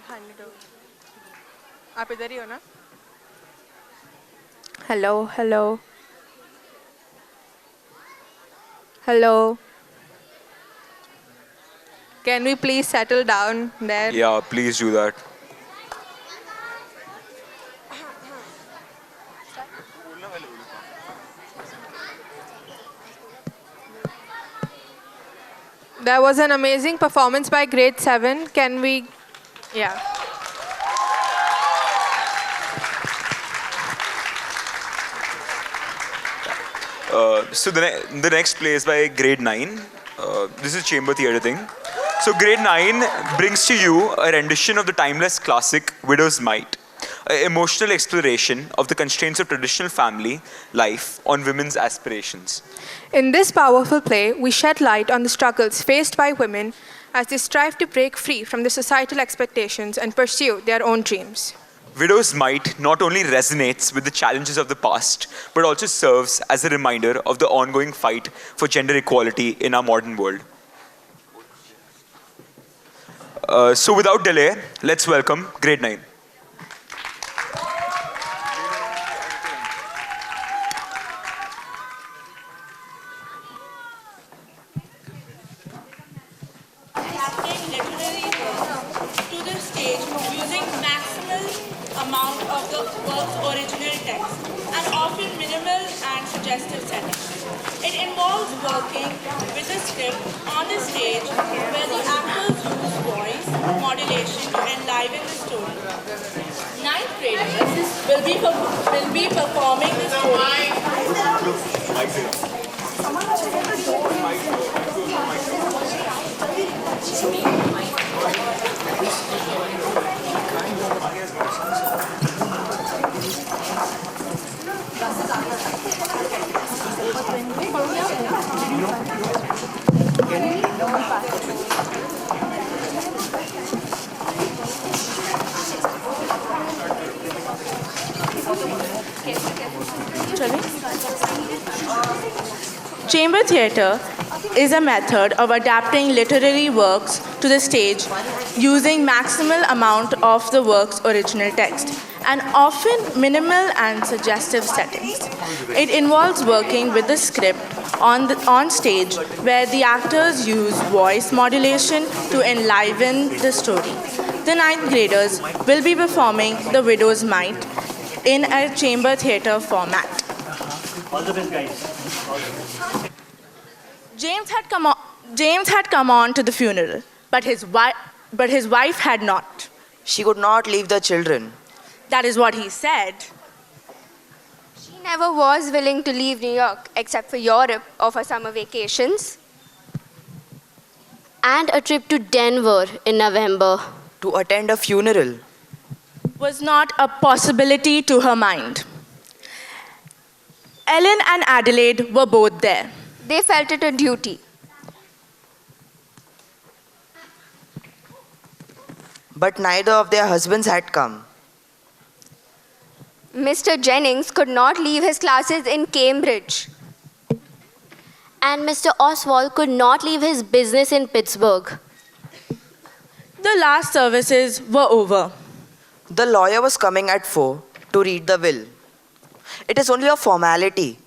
हाँ नहीं तो आप इधर ही हो ना? Hello, hello, hello. Can we please settle down there? Yeah, please do that. There was an amazing performance by grade 7. Can we? Yeah. The next play is by grade 9. This is chamber theatre thing. So grade 9 brings to you a rendition of the timeless classic Widow's Might, an emotional exploration of the constraints of traditional family life on women's aspirations. In this powerful play, we shed light on the struggles faced by women as they strive to break free from the societal expectations and pursue their own dreams. Widow's Might not only resonates with the challenges of the past, but also serves as a reminder of the ongoing fight for gender equality in our modern world. So without delay, let's welcome grade 9. Adapting literary works to the stage using maximal amount of the work's original text and often minimal and suggestive settings. It involves working with the script on the stage where the actors use voice modulation to enliven the story. Ninth graders will be performing the story. Chamber theatre is a method of adapting literary works to the stage using maximal amount of the work's original text and often minimal and suggestive settings. It involves working with the script on stage where the actors use voice modulation to enliven the story. The ninth graders will be performing The Widow's Might in a chamber theatre format. All the best, guys. James had come on to the funeral, but his wife had not. She could not leave the children. That is what he said. She never was willing to leave New York except for Europe or for summer vacations. And a trip to Denver in November. To attend a funeral. Was not a possibility to her mind. Ellen and Adelaide were both there. They felt it a duty. But neither of their husbands had come. Mr. Jennings could not leave his classes in Cambridge. And Mr. Oswald could not leave his business in Pittsburgh. The last services were over. The lawyer was coming at 4 to read the will. It is only a formality.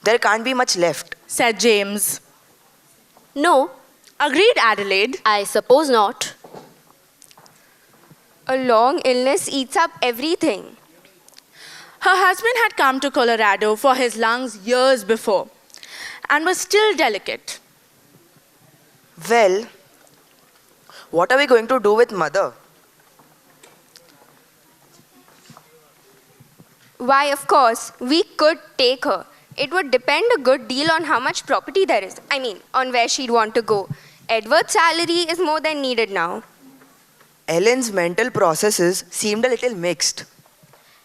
There can't be much left, said James. No, agreed Adelaide. I suppose not. A long illness eats up everything. Her husband had come to Colorado for his lungs years before and was still delicate. Well, what are we going to do with mother? Why, of course, we could take her. It would depend a good deal on how much property there is. I mean, on where she'd want to go. Edward's salary is more than needed now. Ellen's mental processes seemed a little mixed.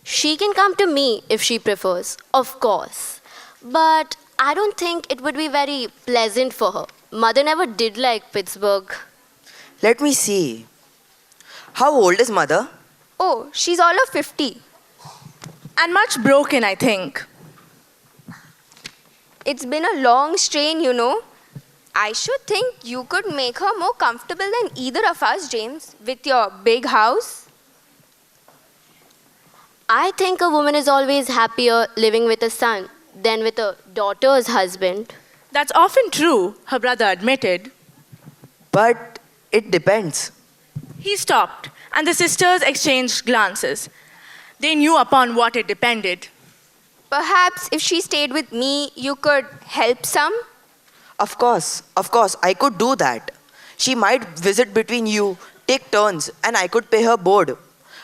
She can come to me if she prefers, of course. But I don't think it would be very pleasant for her. Mother never did like Pittsburgh. Let me see. How old is mother? Oh, she's all of 50. And much broken, I think. It's been a long strain, you know. I should think you could make her more comfortable than either of us, James, with your big house. I think a woman is always happier living with a son than with a daughter's husband. That's often true, her brother admitted. But it depends. He stopped, and the sisters exchanged glances. They knew upon what it depended. Perhaps if she stayed with me, you could help some. Of course, I could do that. She might visit between you, take turns, and I could pay her board.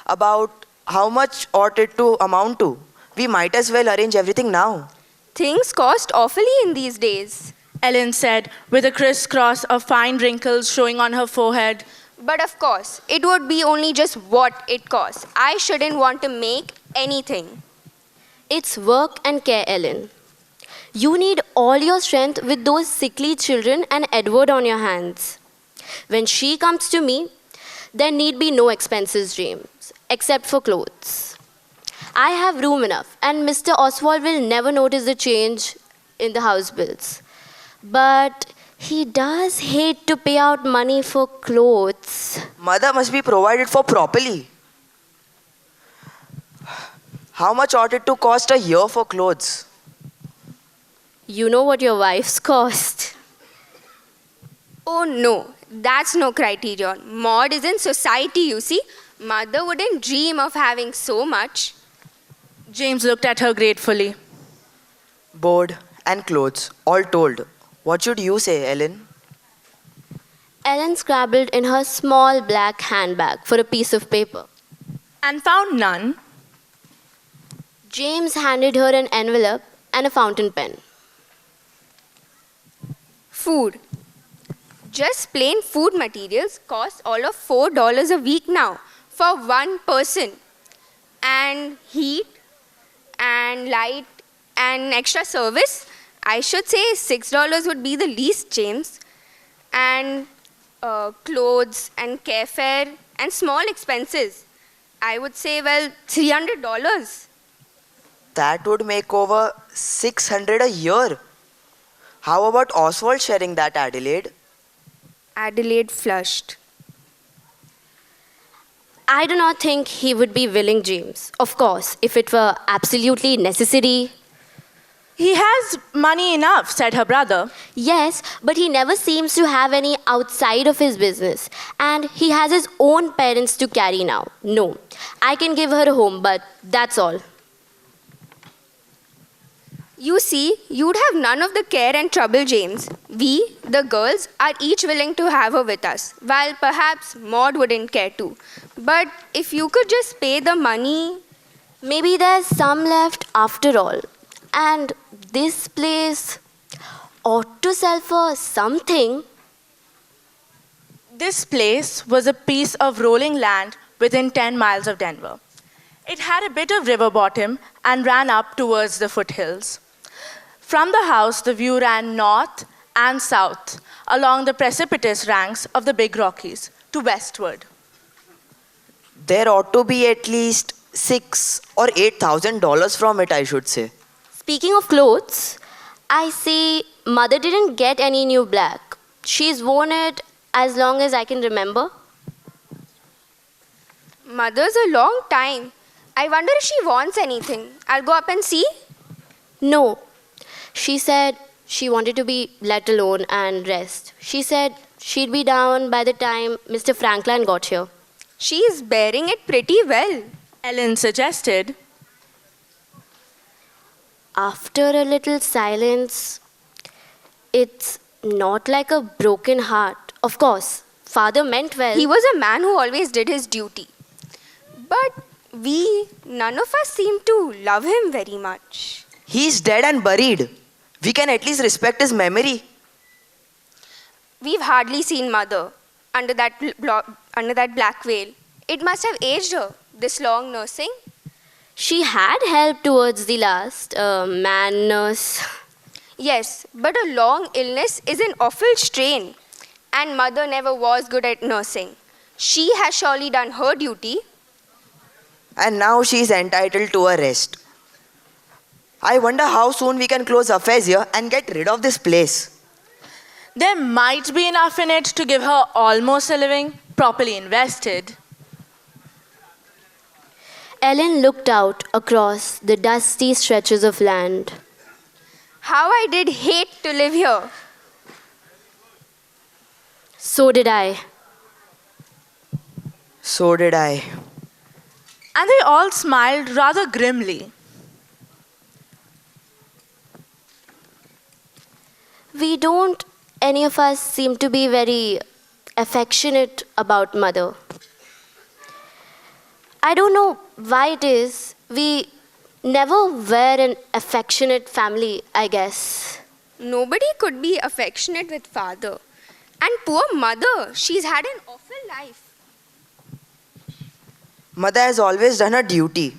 About how much ought it to amount to? We might as well arrange everything now. Things cost awfully in these days. Ellen said, with a crisscross of fine wrinkles showing on her forehead. But of course, it would be only just what it costs. I shouldn't want to make anything. It's work and care, Ellen. You need all your strength with those sickly children and Edward on your hands. When she comes to me, there need be no expenses, James, except for clothes. I have room enough, and Mr. Oswald will never notice the change in the house bills. But he does hate to pay out money for clothes. Mother must be provided for properly. How much ought it to cost a year for clothes? You know what your wife's cost. Oh no, that's no criterion. Maud is in society, you see. Mother wouldn't dream of having so much. James looked at her gratefully. Board and clothes, all told. What should you say, Ellen? Ellen scrabbled in her small black handbag for a piece of paper. And found none. James handed her an envelope and a fountain pen. Food. Just plain food materials cost all of $4 a week now for one person. And heat and light and extra service, I should say $6 would be the least, James. And clothes and care fare and small expenses, I would say, well, $300. That would make over 600 a year. How about Oswald sharing that, Adelaide? Adelaide flushed. I do not think he would be willing, James. Of course, if it were absolutely necessary. He has money enough, said her brother. Yes, but he never seems to have any outside of his business. And he has his own parents to carry now. No, I can give her a home, but that's all. You see, you'd have none of the care and trouble, James. We, the girls, are each willing to have her with us, while perhaps Maud wouldn't care to. But if you could just pay the money... Maybe there's some left after all. And this place ought to sell for something. This place was a piece of rolling land within 10 miles of Denver. It had a bit of river bottom and ran up towards the foothills. From the house, the view ran north and south along the precipitous ranks of the Big Rockies to westward. There ought to be at least $6,000 or $8,000 from it, I should say. Speaking of clothes, I see Mother didn't get any new black. She's worn it as long as I can remember. Mother's a long time. I wonder if she wants anything. I'll go up and see. No. She said she wanted to be let alone and rest. She said she'd be down by the time Mr. Franklin got here. She's bearing it pretty well. Ellen suggested. After a little silence, it's not like a broken heart. Of course, Father meant well. He was a man who always did his duty. But none of us seem to love him very much. He's dead and buried. We can at least respect his memory. We've hardly seen Mother under that black veil. It must have aged her, this long nursing. She had help towards the last, man nurse. Yes, but a long illness is an awful strain. And Mother never was good at nursing. She has surely done her duty. And now she's entitled to a rest. I wonder how soon we can close affairs here and get rid of this place. There might be enough in it to give her almost a living, properly invested. Ellen looked out across the dusty stretches of land. How I did hate to live here. So did I. So did I. And they all smiled rather grimly. We don't, any of us, seem to be very affectionate about mother. I don't know why it is. We never were an affectionate family, I guess. Nobody could be affectionate with father. And poor mother, she's had an awful life. Mother has always done her duty.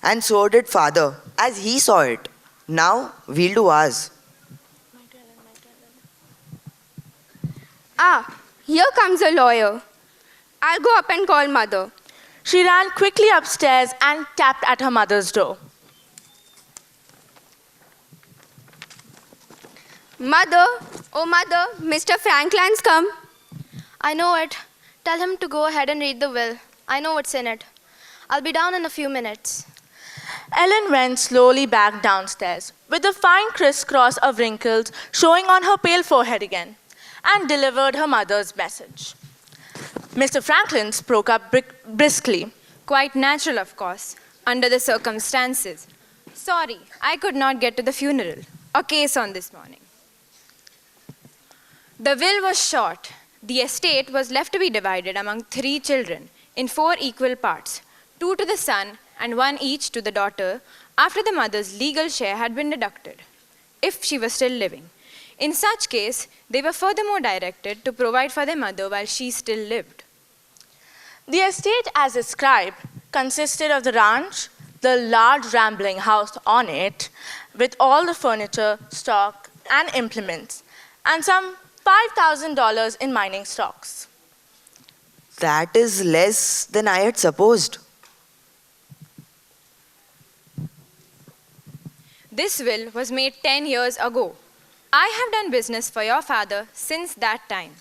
And so did father, as he saw it. Now we'll do ours. Ah, here comes a lawyer. I'll go up and call mother. She ran quickly upstairs and tapped at her mother's door. Mother, oh mother, Mr. Franklin's come. I know it. Tell him to go ahead and read the will. I know what's in it. I'll be down in a few minutes. Ellen went slowly back downstairs, with the fine crisscross of wrinkles showing on her pale forehead again, and delivered her mother's message. Mr. Franklin spoke up briskly. Quite natural, of course, under the circumstances. Sorry, I could not get to the funeral. A case on this morning. The will was short. The estate was left to be divided among 3 children in 4 equal parts, 2 to the son and 1 each to the daughter, after the mother's legal share had been deducted, if she was still living. In such case, they were furthermore directed to provide for their mother while she still lived. The estate, as described, consisted of the ranch, the large rambling house on it, with all the furniture, stock, and implements, and some $5,000 in mining stocks. That is less than I had supposed. This will was made 10 years ago. I have done business for your father since that time.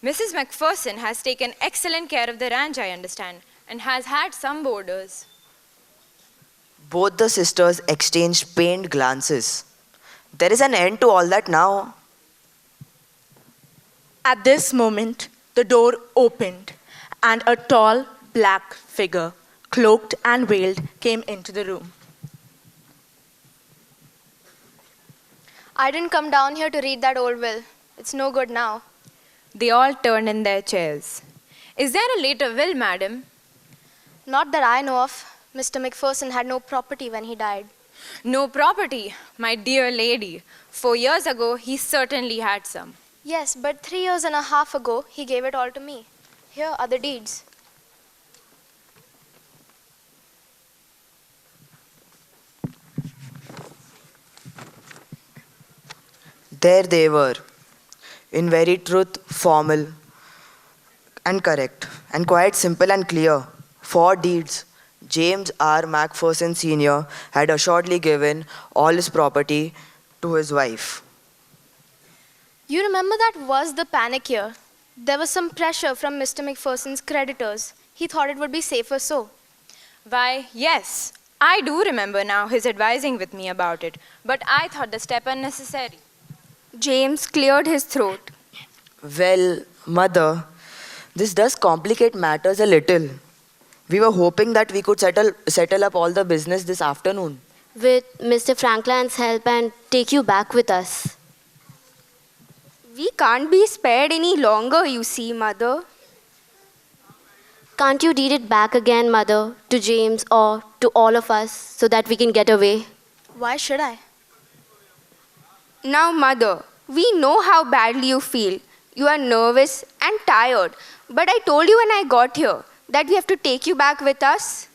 Mrs. McPherson has taken excellent care of the ranch, I understand, and has had some boarders. Both the sisters exchanged pained glances. There is an end to all that now. At this moment, the door opened, and a tall, black figure, cloaked and veiled, came into the room. I didn't come down here to read that old will. It's no good now. They all turned in their chairs. Is there a later will, madam? Not that I know of. Mr. McPherson had no property when he died. No property, my dear lady. 4 years ago, he certainly had some. Yes, but 3 years and a half ago, he gave it all to me. Here are the deeds. There they were, in very truth, formal and correct, and quite simple and clear. 4 deeds. James R. McPherson Sr. had assuredly given all his property to his wife. You remember that was the panic year. There was some pressure from Mr. McPherson's creditors. He thought it would be safer so. Why, yes, I do remember now his advising with me about it, but I thought the step unnecessary. James cleared his throat. Well, mother, this does complicate matters a little. We were hoping that we could settle up all the business this afternoon. With Mr. Franklin's help and take you back with us. We can't be spared any longer, you see, mother. Can't you deed it back again, mother, to James or to all of us so that we can get away? Why should I? Now, mother, we know how badly you feel. You are nervous and tired. But I told you when I got here that we have to take you back with us.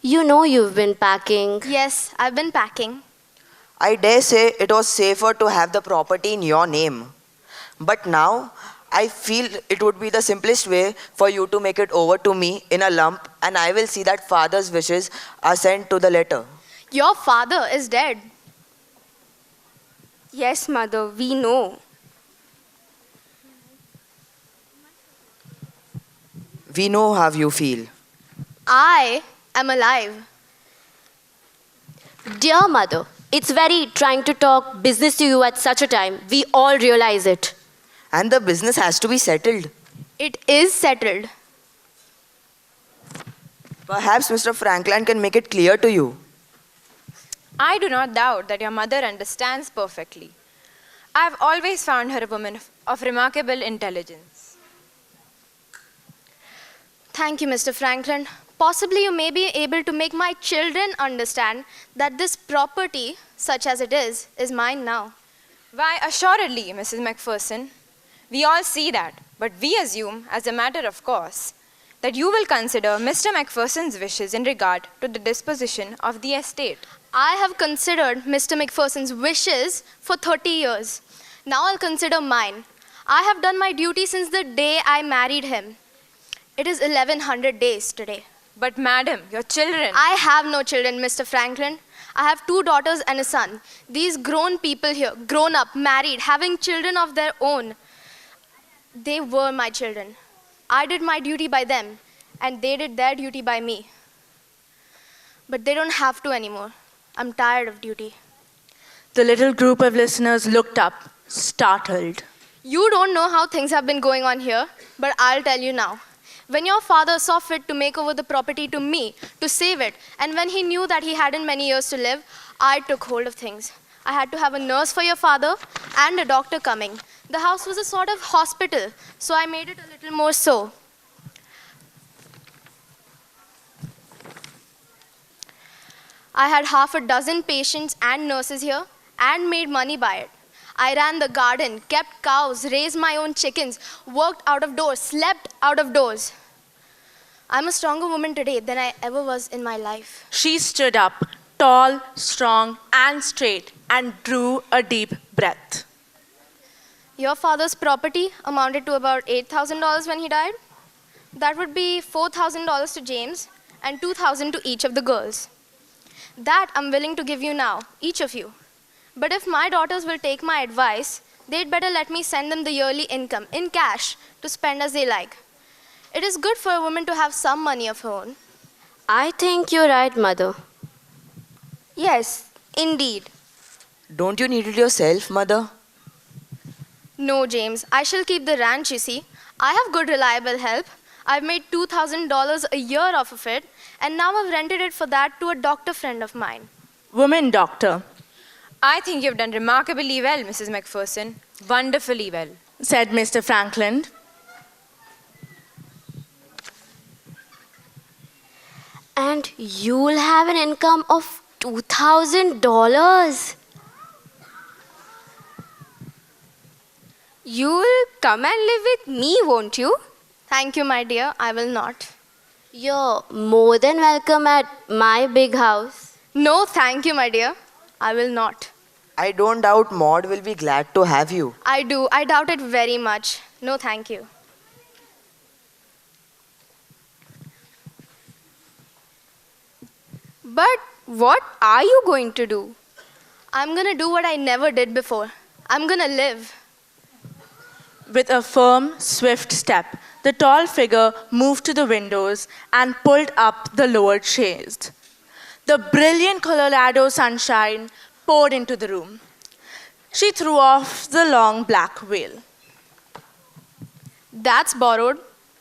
You know you've been packing. Yes, I've been packing. I dare say it was safer to have the property in your name. But now, I feel it would be the simplest way for you to make it over to me in a lump, and I will see that father's wishes are sent to the letter. Your father is dead. Yes, mother, we know. We know how you feel. I am alive. Dear mother, it's very trying to talk business to you at such a time. We all realize it. And the business has to be settled. It is settled. Perhaps Mr. Franklin can make it clear to you. I do not doubt that your mother understands perfectly. I have always found her a woman of remarkable intelligence. Thank you, Mr. Franklin. Possibly you may be able to make my children understand that this property, such as it is mine now. Why, assuredly, Mrs. Macpherson. We all see that, but we assume, as a matter of course, that you will consider Mr. Macpherson's wishes in regard to the disposition of the estate. I have considered Mr. Macpherson's wishes for 30 years. Now I'll consider mine. I have done my duty since the day I married him. It is 1100 days today. But madam, your children... I have no children, Mr. Franklin. I have 2 daughters and a son. These grown people here, grown up, married, having children of their own, they were my children. I did my duty by them, and they did their duty by me. But they don't have to anymore. I'm tired of duty. The little group of listeners looked up, startled. You don't know how things have been going on here, but I'll tell you now. When your father saw fit to make over the property to me, to save it, and when he knew that he hadn't many years to live, I took hold of things. I had to have a nurse for your father and a doctor coming. The house was a sort of hospital, so I made it a little more so. I had half a dozen patients and nurses here and made money by it. I ran the garden, kept cows, raised my own chickens, worked out of doors, slept out of doors. I'm a stronger woman today than I ever was in my life. She stood up, tall, strong, and straight, and drew a deep breath. Your father's property amounted to about $8,000 when he died. That would be $4,000 to James and $2,000 to each of the girls. That I'm willing to give you now, each of you. But if my daughters will take my advice, they'd better let me send them the yearly income in cash to spend as they like. It is good for a woman to have some money of her own. I think you're right, mother. Yes, indeed. Don't you need it yourself, mother? No, James, I shall keep the ranch, you see. I have good, reliable help. I've made $2,000 a year off of it, and now I've rented it for that to a doctor friend of mine. Woman doctor, I think you've done remarkably well, Mrs. Macpherson. Wonderfully well. said Mr. Franklin. And you'll have an income of $2,000. You'll come and live with me, won't you? Thank you, my dear. I will not. You're more than welcome at my big house. No, thank you, my dear. I will not. I don't doubt Maud will be glad to have you. I do. I doubt it very much. No, thank you. But what are you going to do? I'm going to do what I never did before. I'm going to live. With a firm, swift step, the tall figure moved to the windows and pulled up the lowered shades. The brilliant Colorado sunshine poured into the room. She threw off the long black veil. That's borrowed.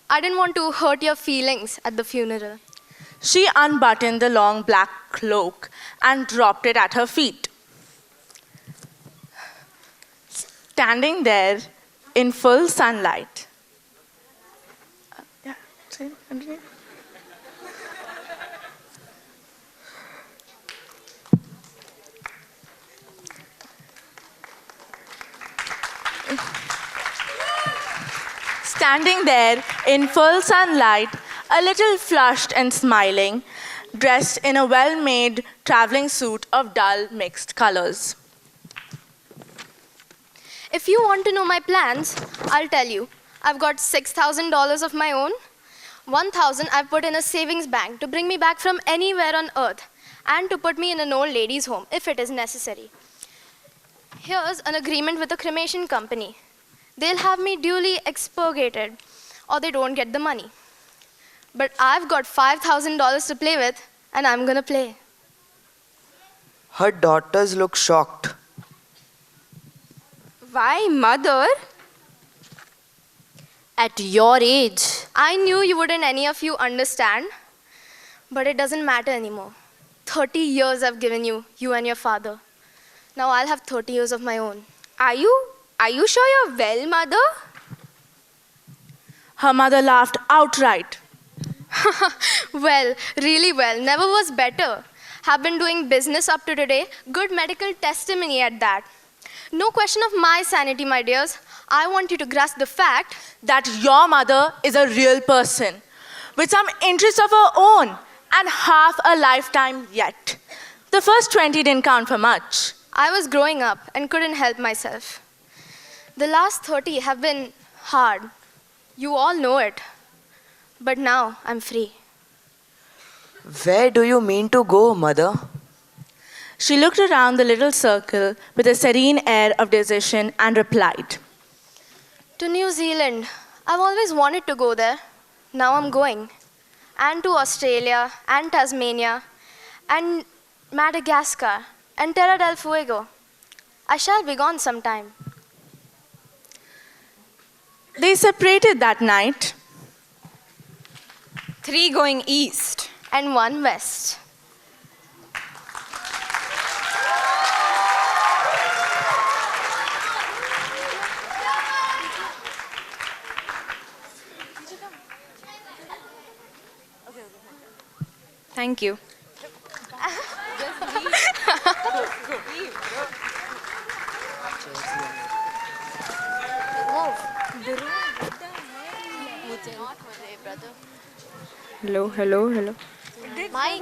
I didn't want to hurt your feelings at the funeral. She unbuttoned the long black cloak and dropped it at her feet. Standing there in full sunlight. Continue. Standing there in full sunlight, a little flushed and smiling, dressed in a well-made traveling suit of dull mixed colors. If you want to know my plans, I'll tell you. I've got $6,000 of my own. $1,000 I've put in a savings bank to bring me back from anywhere on earth and to put me in an old lady's home if it is necessary. Here's an agreement with a cremation company. They'll have me duly expurgated, or they don't get the money. But I've got $5,000 to play with, and I'm gonna play. Her daughters look shocked. Why, mother? At your age. I knew you wouldn't any of you understand, but it doesn't matter anymore. 30 years I've given you, you and your father. Now I'll have 30 years of my own. Are you sure you're well, mother? Her mother laughed outright. Well, really well, never was better. Have been doing business up to today, good medical testimony at that. No question of my sanity, my dears. I want you to grasp the fact That your mother is a real person with some interests of her own and half a lifetime yet. The first 20 didn't count for much. I was growing up and couldn't help myself. The last 30 have been hard. You all know it. But now I'm free. Where do you mean to go, mother? She looked around the little circle with a serene air of decision and replied, To New Zealand. I've always wanted to go there. Now I'm going. And to Australia, and Tasmania, and Madagascar, and Terra del Fuego. I shall be gone sometime. They separated that night. 3 going east. And 1 west. Thank you. Hello. Mike.